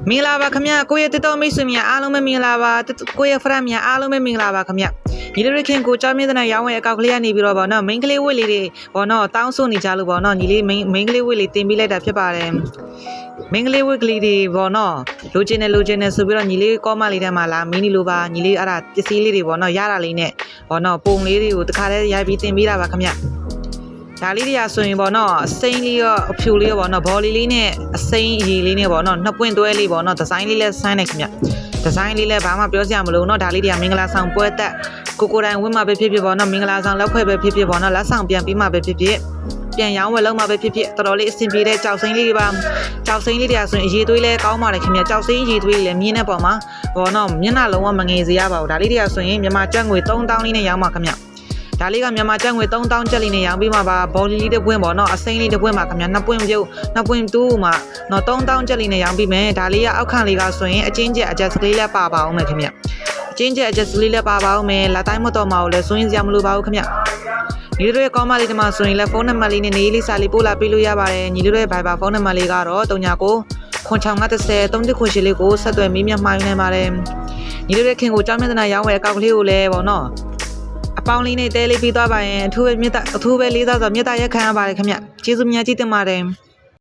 မင်္ဂလာပါခင်ဗျကိုရဲ့တက်တော်မိတ်ဆွေများအားလုံးပဲမင်္ဂလာပါကိုရဲ့ friend များအားလုံးပဲမင်္ဂလာပါခင်ဗျညီလေးခင်ကိုကြောင်းမြင့်တဲ့ရောင်းဝယ်အကောက်ကလေးကနေပြီးတော့ဗောနော်မိန်းကလေးဝတ်လေးတွေဗောနော်တောင်းဆိုနေကြလို့ဗောနော်ညီလေးမိန်းကလေးဝတ်လေးတင်ပေးလိုက်တာဖြစ်ပါတယ်မင်္ဂလေးဝတ်ကလေးတွေဗောနော်လိုချင်တယ်ဆိုပြီးတော့ညီလေးကောမလေးထဲမှာလာမင်းဒီလိုပါညီလေးအဲ့ဒါပစ္စည်းလေးတွေဗောနော်ရတာလေးနဲ့ဗောနော်ပုံလေးတွေကိုတခါတည်းရိုက်ပြီးတင်ပေးတာပါခင်ဗျဒါလေးတွေကဆိုရင်ဗောနော်အစိမ်းလေးရောအဖြူလေးရောဗောနော်ဘော်လီလေးနဲ့အစိမ်းအရည်လေးနဲ့ဗောနော်နှစ်ပွင့်တွဲလေးဗောနော်ဒီဇိုင်းလေးလည်းဆန်းနေခင်ဗျဒီဇိုင်းလေးလည်းဘာမှပြောစရာမလိုနော်ဒါလေးတွေကမင်္ဂလာဆောင်ပွဲတက်ကိုတိုင်ဝင်းမှာပဲဖြစ်ဖြစ်ဗောနော်မင်္ဂလာဆောင်လက်ခွဲပဲဖြစ်ဖြစ်ဗောနော်လက်ဆောင်ပြန်ပြီးမှပဲဖြစ်ဖြစ်ပြန်ရောင်းဝယ်လုံးမှာပဲဖြစ်ဖြစ်တော်တော်လေးအဆင်ပြေတဲ့ကြောက်စိမ်းလေးတွေပါကြောက်စိမ်းလေးတွေကဆိုရင်အရေးသွေးလဲကောင်းပါတယ်ခင်ဗျကြောက်စိမ်းအရေးသွေးလည်းမြင်းတဲ့ပေါ်မှာဗောနော်မျက်နှာလုံးဝမငယ်စေရပါဘူးဒါလေးတွေကဆိုရင်မြန်မာကျပ်ငွေ3000လေးနဲ့ရောင်းပါခင်ဗျဒါလေးကမြန်မာကျပ်ငွေ3000ကျပ်လေးနဲ့ရောင်းပြီးမှပါဘော်လီလေးတစ်ပွင့်ပေါ့နော်အစိမ်းလေးတစ်ပွင့်ပါခင်ဗျနှစ်ပွင့်ပြုတ်နှစ်ပွင့်တူးမှာနော်3000ကျပ်လေးနဲ့ရောင်းပြီးမယ်ဒါလေးကအောက်ခံလေးကဆိုရင်အချင်းကျက်အကျက်စကလေးလည်းပါပါအောင်မယ်ခင်ဗျအချင်းကျက်အကျက်စကလေးလည်းပါပါအောင်မယ်လက်တိုင်းမတော်မှာကိုလည်းစွင်းစရာမလိုပါဘူးခင်ဗျညီတို့ရဲ့ကောင်းမလေးဒီမှာဆိုရင်လည်းဖုန်းနံပါတ်လေးနဲ့နေလေးစာလေးပို့လာပေးလို့ရပါတယ်ညီတို့ရဲ့ Viber ဖုန်းနံပါတ်လေးကတော့39903630လေးကိုဆက်သွယ်မေးမြန်းမှာယူနိုင်ပါတယ်ညီတို့ရဲ့ခင်ကိုကြောင်းမြတ်နာရောင်းဝယ်အကောက်ကလေးကိုလည်းပေါ့နော်အပေါင်းလေးနဲ့တဲလေးပြီးသွားပါရင်အထူးပဲလေးစားစွာမြတ်တာရက်ခံရပါတယ်ခင်ဗျကျေးဇူးများကြီးတင်ပါတယ်